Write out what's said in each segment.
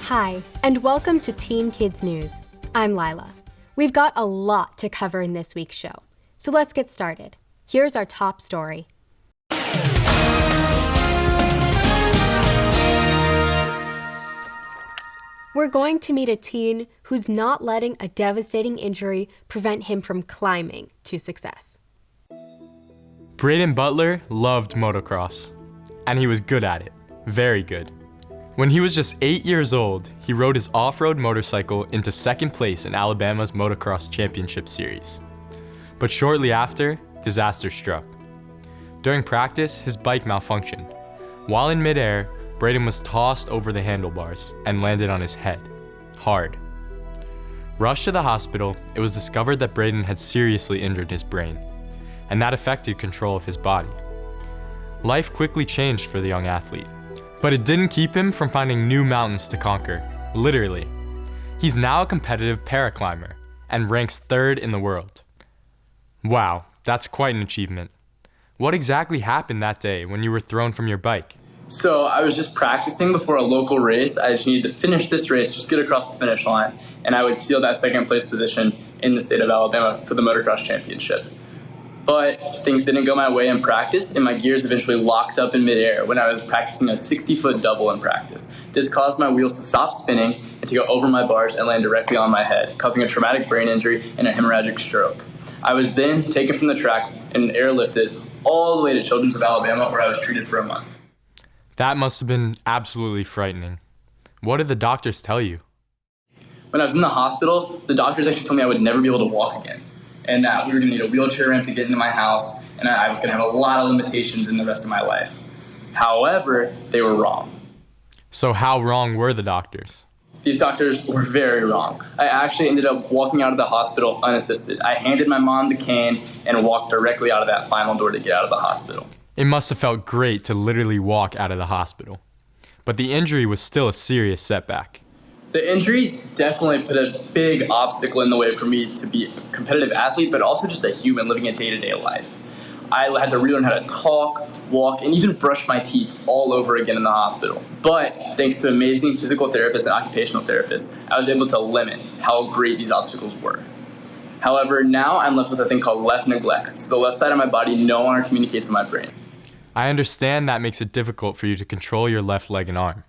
Hi, and welcome to Teen Kids News. I'm Lila. We've got a lot to cover in this week's show, so let's get started. Here's our top story. We're going to meet a teen who's not letting a devastating injury prevent him from climbing to success. Braden Butler loved motocross, and he was good at it, very good. When he was just 8 years old, he rode his off-road motorcycle into second place in Alabama's Motocross Championship Series. But shortly after, disaster struck. During practice, his bike malfunctioned. While in midair, Braden was tossed over the handlebars and landed on his head, hard. Rushed to the hospital, it was discovered that Braden had seriously injured his brain, and that affected control of his body. Life quickly changed for the young athlete. But it didn't keep him from finding new mountains to conquer, literally. He's now a competitive paraclimber and ranks third in the world. Wow, that's quite an achievement. What exactly happened that day when you were thrown from your bike? So I was just practicing before a local race. I just needed to finish this race, just get across the finish line, and I would seal that second place position in the state of Alabama for the motocross championship. But things didn't go my way in practice, and my gears eventually locked up in midair when I was practicing a 60-foot double in practice. This caused my wheels to stop spinning and to go over my bars and land directly on my head, causing a traumatic brain injury and a hemorrhagic stroke. I was then taken from the track and airlifted all the way to Children's of Alabama, where I was treated for a month. That must have been absolutely frightening. What did the doctors tell you? When I was in the hospital, the doctors actually told me I would never be able to walk again, and that we were going to need a wheelchair ramp to get into my house, and I was going to have a lot of limitations in the rest of my life. However, they were wrong. So how wrong were the doctors? These doctors were very wrong. I actually ended up walking out of the hospital unassisted. I handed my mom the cane and walked directly out of that final door to get out of the hospital. It must have felt great to literally walk out of the hospital. But the injury was still a serious setback. The injury definitely put a big obstacle in the way for me to be a competitive athlete, but also just a human living a day-to-day life. I had to relearn how to talk, walk, and even brush my teeth all over again in the hospital. But thanks to amazing physical therapists and occupational therapists, I was able to limit how great these obstacles were. However, now I'm left with a thing called left neglect. So the left side of my body no longer communicates with my brain. I understand that makes it difficult for you to control your left leg and arm.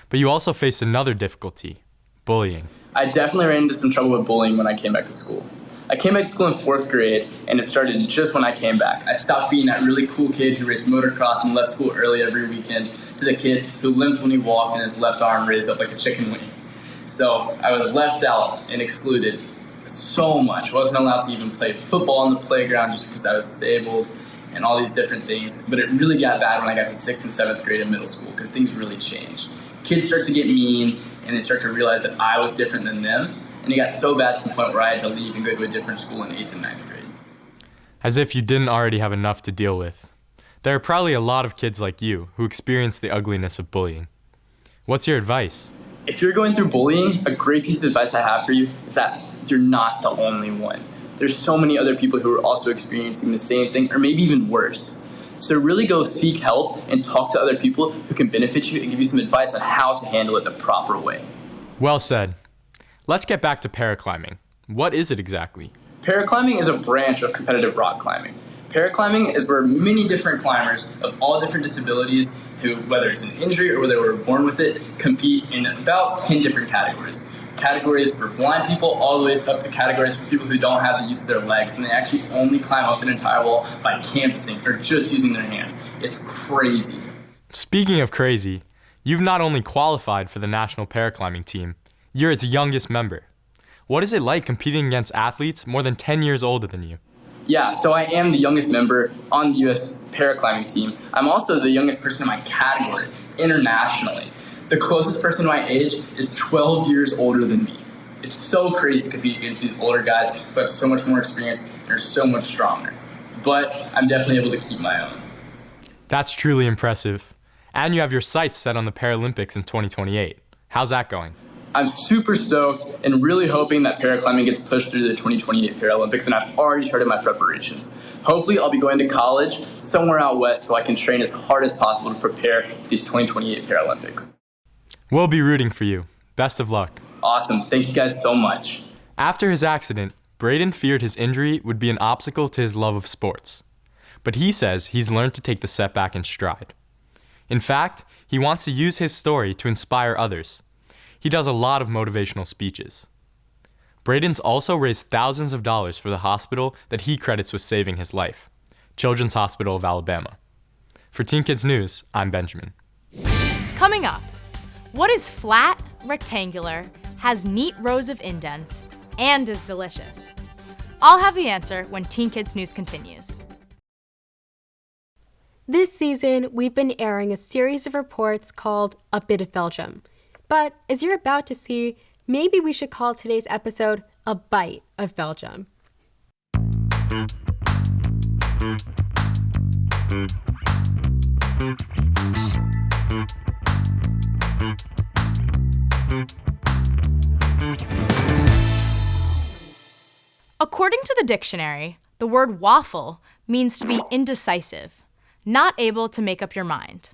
But you also faced another difficulty, bullying. I definitely ran into some trouble with bullying when I came back to school. I came back to school in 4th grade, and it started just when I came back. I stopped being that really cool kid who raced motocross and left school early every weekend to the kid who limped when he walked and his left arm raised up like a chicken wing. So I was left out and excluded so much. I wasn't allowed to even play football on the playground just because I was disabled and all these different things. But it really got bad when I got to 6th and 7th grade in middle school because things really changed. Kids start to get mean, and they start to realize that I was different than them, and it got so bad to the point where I had to leave and go to a different school in 8th and 9th grade. As if you didn't already have enough to deal with. There are probably a lot of kids like you who experience the ugliness of bullying. What's your advice? If you're going through bullying, a great piece of advice I have for you is that you're not the only one. There's so many other people who are also experiencing the same thing, or maybe even worse. So really go seek help and talk to other people who can benefit you and give you some advice on how to handle it the proper way. Well said. Let's get back to paraclimbing. What is it exactly? Paraclimbing is a branch of competitive rock climbing. Paraclimbing is where many different climbers of all different disabilities, who, whether it's an injury or whether they were born with it, compete in about 10 different categories. Categories for blind people all the way up to categories for people who don't have the use of their legs, and they actually only climb up an entire wall by canvassing or just using their hands. It's crazy. Speaking of crazy, you've not only qualified for the national paraclimbing team, you're its youngest member. What is it like competing against athletes more than 10 years older than you? Yeah, so I am the youngest member on the U.S. paraclimbing team. I'm also the youngest person in my category internationally. The closest person my age is 12 years older than me. It's so crazy to compete against these older guys who have so much more experience and are so much stronger. But I'm definitely able to keep my own. That's truly impressive. And you have your sights set on the Paralympics in 2028. How's that going? I'm super stoked and really hoping that paraclimbing gets pushed through the 2028 Paralympics, and I've already started my preparations. Hopefully I'll be going to college somewhere out west so I can train as hard as possible to prepare for these 2028 Paralympics. We'll be rooting for you. Best of luck. Awesome. Thank you guys so much. After his accident, Braden feared his injury would be an obstacle to his love of sports. But he says he's learned to take the setback in stride. In fact, he wants to use his story to inspire others. He does a lot of motivational speeches. Braden's also raised thousands of dollars for the hospital that he credits with saving his life, Children's Hospital of Alabama. For Teen Kids News, I'm Benjamin. Coming up, what is flat, rectangular, has neat rows of indents, and is delicious? I'll have the answer when Teen Kids News continues. This season, we've been airing a series of reports called A Bit of Belgium. But as you're about to see, maybe we should call today's episode A Bite of Belgium. According to the dictionary, the word waffle means to be indecisive, not able to make up your mind.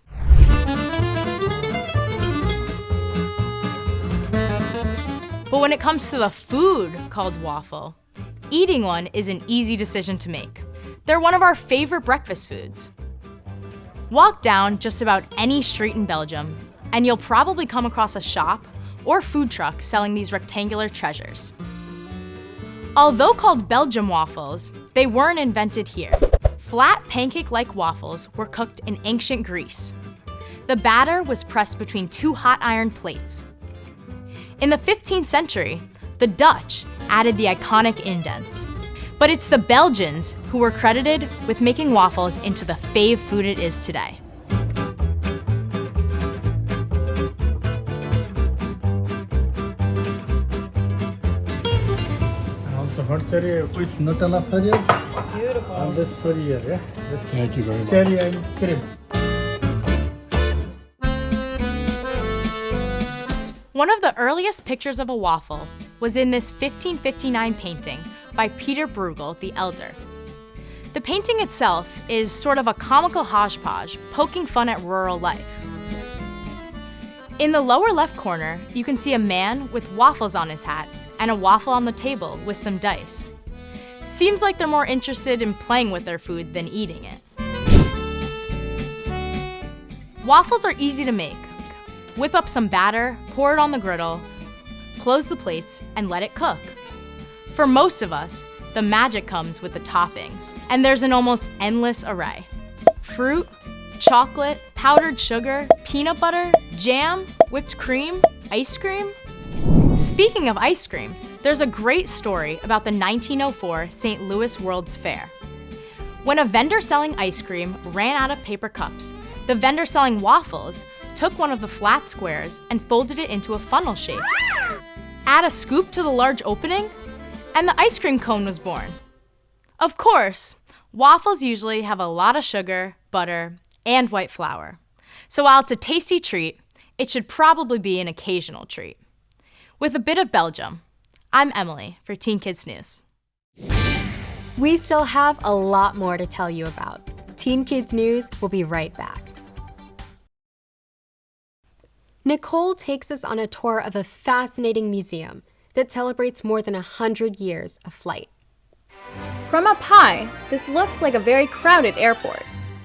But when it comes to the food called waffle, eating one is an easy decision to make. They're one of our favorite breakfast foods. Walk down just about any street in Belgium, and you'll probably come across a shop or food truck selling these rectangular treasures. Although called Belgium waffles, they weren't invented here. Flat pancake-like waffles were cooked in ancient Greece. The batter was pressed between two hot iron plates. In the 15th century, the Dutch added the iconic indents. But it's the Belgians who were credited with making waffles into the fave food it is today. And also hot cherry with Nutella for you. Beautiful. And this for you, yeah? Thank you very much. Cherry and cream. One of the earliest pictures of a waffle was in this 1559 painting by Peter Bruegel the Elder. The painting itself is sort of a comical hodgepodge, poking fun at rural life. In the lower left corner, you can see a man with waffles on his hat and a waffle on the table with some dice. Seems like they're more interested in playing with their food than eating it. Waffles are easy to make. Whip up some batter, pour it on the griddle, close the plates, and let it cook. For most of us, the magic comes with the toppings, and there's an almost endless array. Fruit, chocolate, powdered sugar, peanut butter, jam, whipped cream, ice cream. Speaking of ice cream, there's a great story about the 1904 St. Louis World's Fair. When a vendor selling ice cream ran out of paper cups, the vendor selling waffles took one of the flat squares and folded it into a funnel shape. Add a scoop to the large opening, and the ice cream cone was born. Of course, waffles usually have a lot of sugar, butter, and white flour. So while it's a tasty treat, it should probably be an occasional treat. With a bit of Belgium, I'm Emily for Teen Kids News. We still have a lot more to tell you about. Teen Kids News will be right back. Nicole takes us on a tour of a fascinating museum that celebrates more than 100 years of flight. From up high, this looks like a very crowded airport,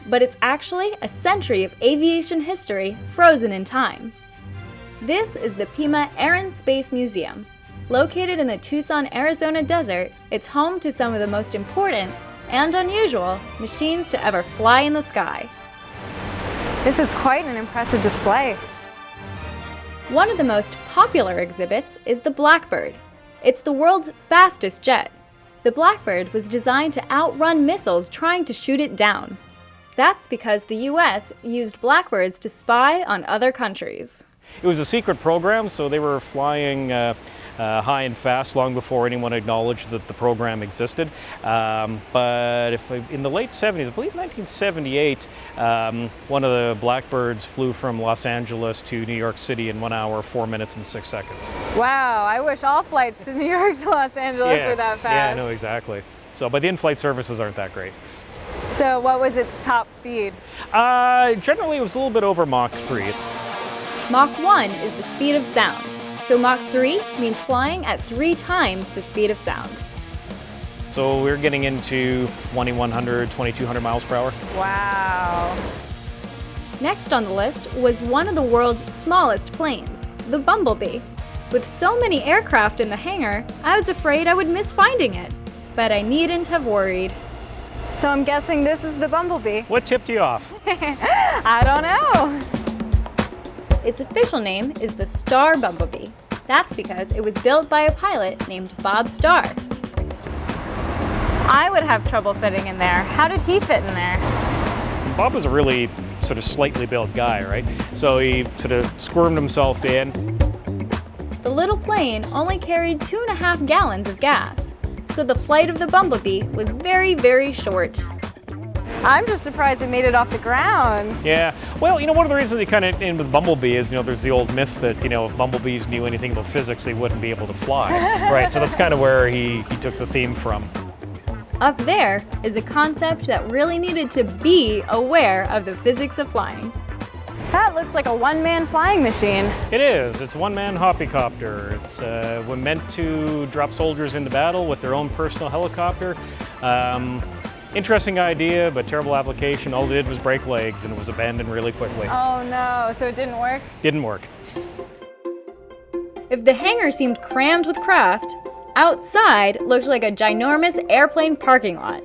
but it's actually a century of aviation history frozen in time. This is the Puma Air and Space Museum. Located in the Tucson, Arizona desert, it's home to some of the most important and unusual machines to ever fly in the sky. This is quite an impressive display. One of the most popular exhibits is the Blackbird. It's the world's fastest jet. The Blackbird was designed to outrun missiles trying to shoot it down. That's because the US used Blackbirds to spy on other countries. It was a secret program, so they were flying high and fast long before anyone acknowledged that the program existed. But in the late 70s, I believe 1978, one of the Blackbirds flew from Los Angeles to New York City in 1 hour, 4 minutes and 6 seconds. Wow, I wish all flights to New York to Los Angeles were that fast. Yeah, no, exactly. So, but the in-flight services aren't that great. So what was its top speed? Generally, it was a little bit over Mach 3. Mach 1 is the speed of sound. So Mach 3 means flying at 3 times the speed of sound. So we're getting into 2100, 2200 miles per hour. Wow. Next on the list was one of the world's smallest planes, the Bumblebee. With so many aircraft in the hangar, I was afraid I would miss finding it. But I needn't have worried. So I'm guessing this is the Bumblebee. What tipped you off? I don't know. Its official name is the Star Bumblebee. That's because it was built by a pilot named Bob Starr. I would have trouble fitting in there. How did he fit in there? Bob was a really sort of slightly built guy, right? So he sort of squirmed himself in. The little plane only carried 2.5 gallons of gas, so the flight of the Bumblebee was very, very short. I'm just surprised it made it off the ground. Yeah, well, one of the reasons he kind of in with Bumblebee is, there's the old myth that, if bumblebees knew anything about physics, they wouldn't be able to fly, right? So that's kind of where he took the theme from. Up there is a concept that really needed to be aware of the physics of flying. That looks like a one-man flying machine. It is. It's a one-man hoppycopter. It's meant to drop soldiers into battle with their own personal helicopter. Interesting idea, but terrible application. All it did was break legs, and it was abandoned really quickly. Oh no, so it didn't work? Didn't work. If the hangar seemed crammed with craft, outside looked like a ginormous airplane parking lot.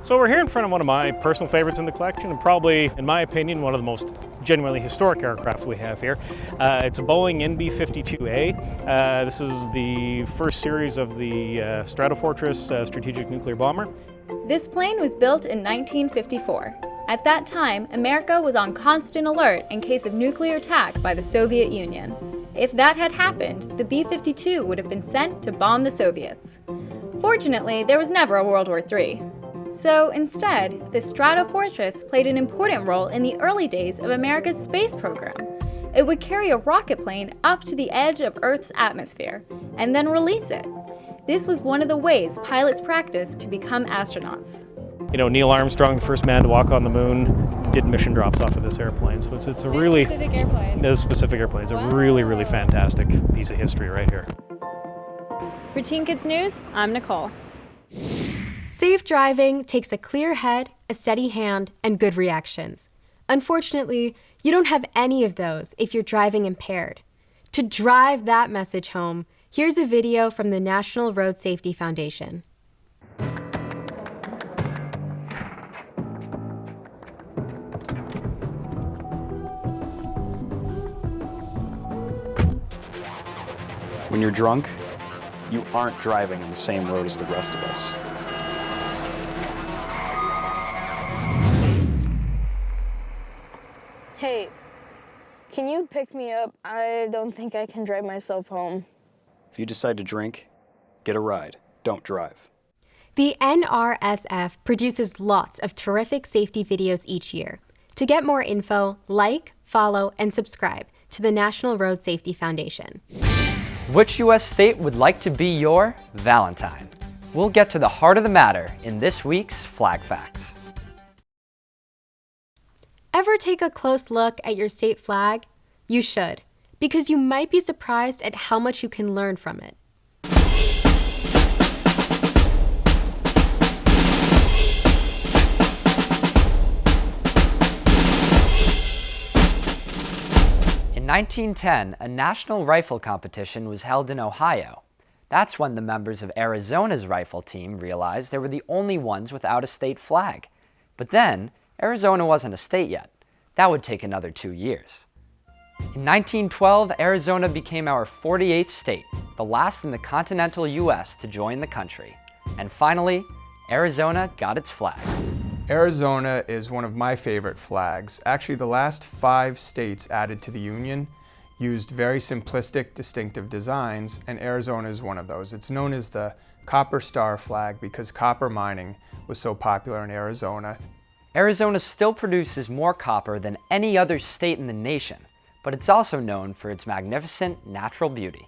So we're here in front of one of my personal favorites in the collection, and probably, in my opinion, one of the most genuinely historic aircraft we have here. It's a Boeing NB-52A. This is the first series of the Stratofortress strategic nuclear bomber. This plane was built in 1954. At that time, America was on constant alert in case of nuclear attack by the Soviet Union. If that had happened, the B-52 would have been sent to bomb the Soviets. Fortunately, there was never a World War III. So instead, the Stratofortress played an important role in the early days of America's space program. It would carry a rocket plane up to the edge of Earth's atmosphere and then release it. This was one of the ways pilots practiced to become astronauts. Neil Armstrong, the first man to walk on the moon, did mission drops off of this airplane. So it's a really specific airplane. This specific airplane is a really, really fantastic piece of history right here. For Teen Kids News, I'm Nicole. Safe driving takes a clear head, a steady hand, and good reactions. Unfortunately, you don't have any of those if you're driving impaired. To drive that message home, here's a video from the National Road Safety Foundation. When you're drunk, you aren't driving on the same road as the rest of us. Hey, can you pick me up? I don't think I can drive myself home. If you decide to drink, get a ride. Don't drive. The NRSF produces lots of terrific safety videos each year. To get more info, like, follow, and subscribe to the National Road Safety Foundation. Which U.S. state would like to be your Valentine? We'll get to the heart of the matter in this week's Flag Facts. Ever take a close look at your state flag? You should, because you might be surprised at how much you can learn from it. In 1910, a national rifle competition was held in Ohio. That's when the members of Arizona's rifle team realized they were the only ones without a state flag. But then, Arizona wasn't a state yet. That would take another 2 years. In 1912, Arizona became our 48th state, the last in the continental U.S. to join the country. And finally, Arizona got its flag. Arizona is one of my favorite flags. Actually, the last 5 states added to the Union used very simplistic, distinctive designs, and Arizona is one of those. It's known as the Copper Star flag because copper mining was so popular in Arizona. Arizona still produces more copper than any other state in the nation, but it's also known for its magnificent natural beauty.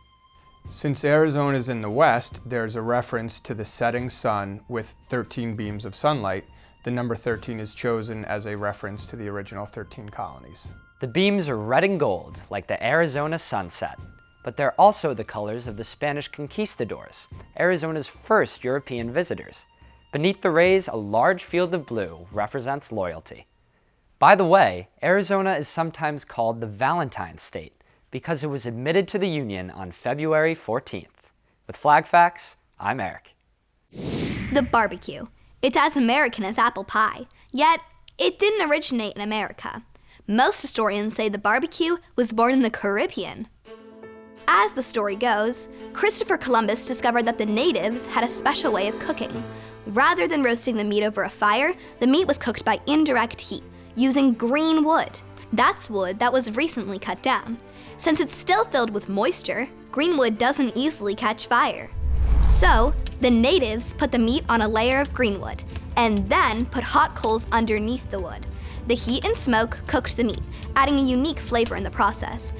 Since Arizona is in the west, there's a reference to the setting sun with 13 beams of sunlight. The number 13 is chosen as a reference to the original 13 colonies. The beams are red and gold, like the Arizona sunset. but they're also the colors of the Spanish conquistadors, Arizona's first European visitors. Beneath the rays, a large field of blue represents loyalty. By the way, Arizona is sometimes called the Valentine State because it was admitted to the Union on February 14th. With Flag Facts, I'm Eric. The barbecue. It's as American as apple pie, yet it didn't originate in America. Most historians say the barbecue was born in the Caribbean. As the story goes, Christopher Columbus discovered that the natives had a special way of cooking. Rather than roasting the meat over a fire, the meat was cooked by indirect heat, using green wood. That's wood that was recently cut down. Since it's still filled with moisture, green wood doesn't easily catch fire. So, the natives put the meat on a layer of green wood, and then put hot coals underneath the wood. The heat and smoke cooked the meat, adding a unique flavor in the process.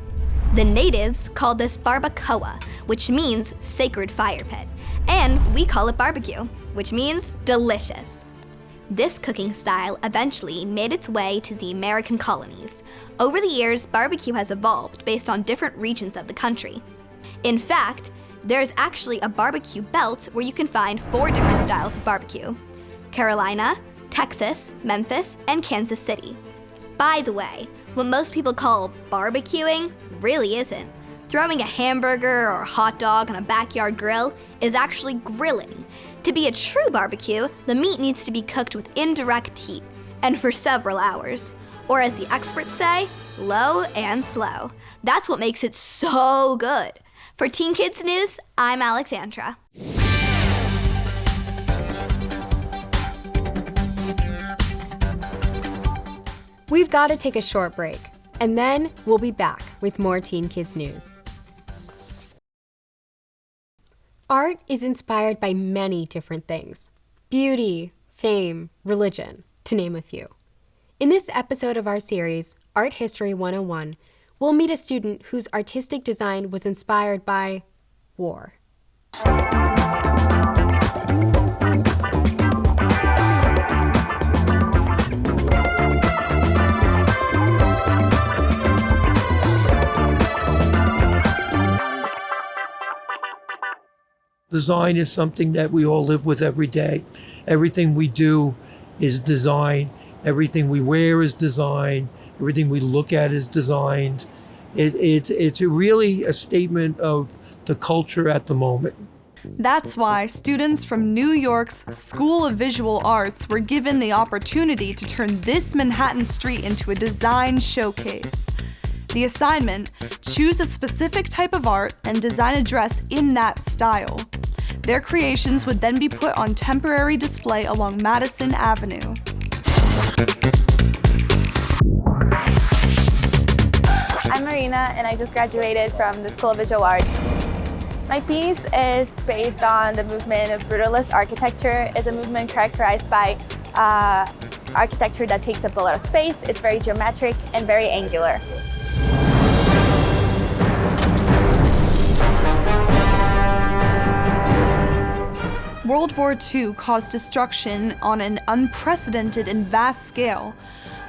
The natives called this barbacoa, which means sacred fire pit, and we call it barbecue, which means delicious. This cooking style eventually made its way to the American colonies. Over the years, barbecue has evolved based on different regions of the country. In fact, there's actually a barbecue belt where you can find 4 different styles of barbecue: Carolina, Texas, Memphis, and Kansas City. By the way, what most people call barbecuing really isn't. Throwing a hamburger or a hot dog on a backyard grill is actually grilling. To be a true barbecue, the meat needs to be cooked with indirect heat, and for several hours. Or as the experts say, low and slow. That's what makes it so good. For Teen Kids News, I'm Alexandra. We've got to take a short break, and then we'll be back with more Teen Kids News. Art is inspired by many different things: beauty, fame, religion, to name a few. In this episode of our series, Art History 101, we'll meet a student whose artistic design was inspired by war. Design is something that we all live with every day. Everything we do is design. Everything we wear is designed. Everything we look at is designed. It's really a statement of the culture at the moment. That's why students from New York's School of Visual Arts were given the opportunity to turn this Manhattan street into a design showcase. The assignment: choose a specific type of art and design a dress in that style. Their creations would then be put on temporary display along Madison Avenue. I'm Marina, and I just graduated from the School of Visual Arts. My piece is based on the movement of brutalist architecture. It's a movement characterized by architecture that takes up a lot of space. It's very geometric and very angular. World War II caused destruction on an unprecedented and vast scale.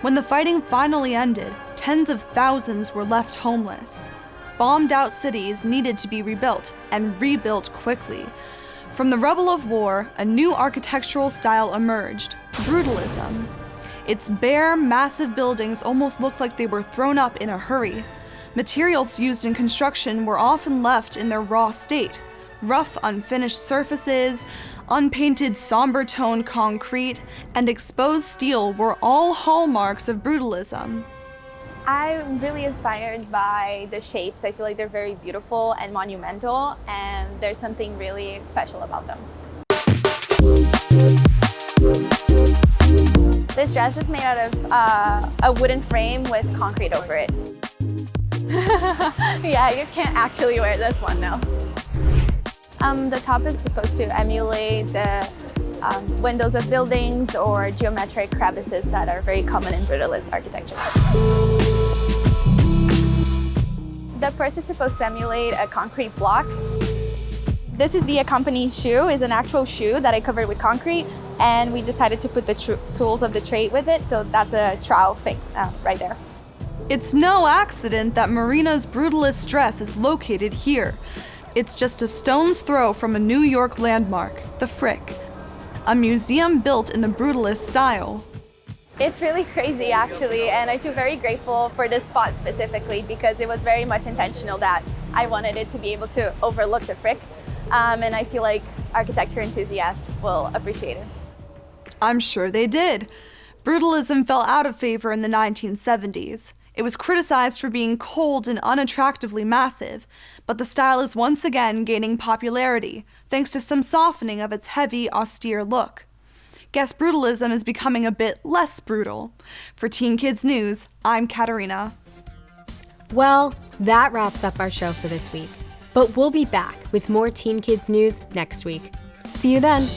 When the fighting finally ended, tens of thousands were left homeless. Bombed-out cities needed to be rebuilt, and rebuilt quickly. From the rubble of war, a new architectural style emerged: brutalism. Its bare, massive buildings almost looked like they were thrown up in a hurry. Materials used in construction were often left in their raw state. Rough, unfinished surfaces, unpainted, somber-toned concrete, and exposed steel were all hallmarks of brutalism. I'm really inspired by the shapes. I feel like they're very beautiful and monumental, and there's something really special about them. This dress is made out of a wooden frame with concrete over it. Yeah, you can't actually wear this one, no. The top is supposed to emulate the windows of buildings or geometric crevices that are very common in brutalist architecture. The purse is supposed to emulate a concrete block. This is the accompanying shoe, is an actual shoe that I covered with concrete, and we decided to put the tools of the trade with it, so that's a trowel thing right there. It's no accident that Marina's brutalist dress is located here. It's just a stone's throw from a New York landmark, the Frick, a museum built in the brutalist style. It's really crazy, actually, and I feel very grateful for this spot specifically because it was very much intentional that I wanted it to be able to overlook the Frick, and I feel like architecture enthusiasts will appreciate it. I'm sure they did. Brutalism fell out of favor in the 1970s. It was criticized for being cold and unattractively massive, but the style is once again gaining popularity, thanks to some softening of its heavy, austere look. Guess brutalism is becoming a bit less brutal. For Teen Kids News, I'm Katarina. Well, that wraps up our show for this week. But we'll be back with more Teen Kids News next week. See you then!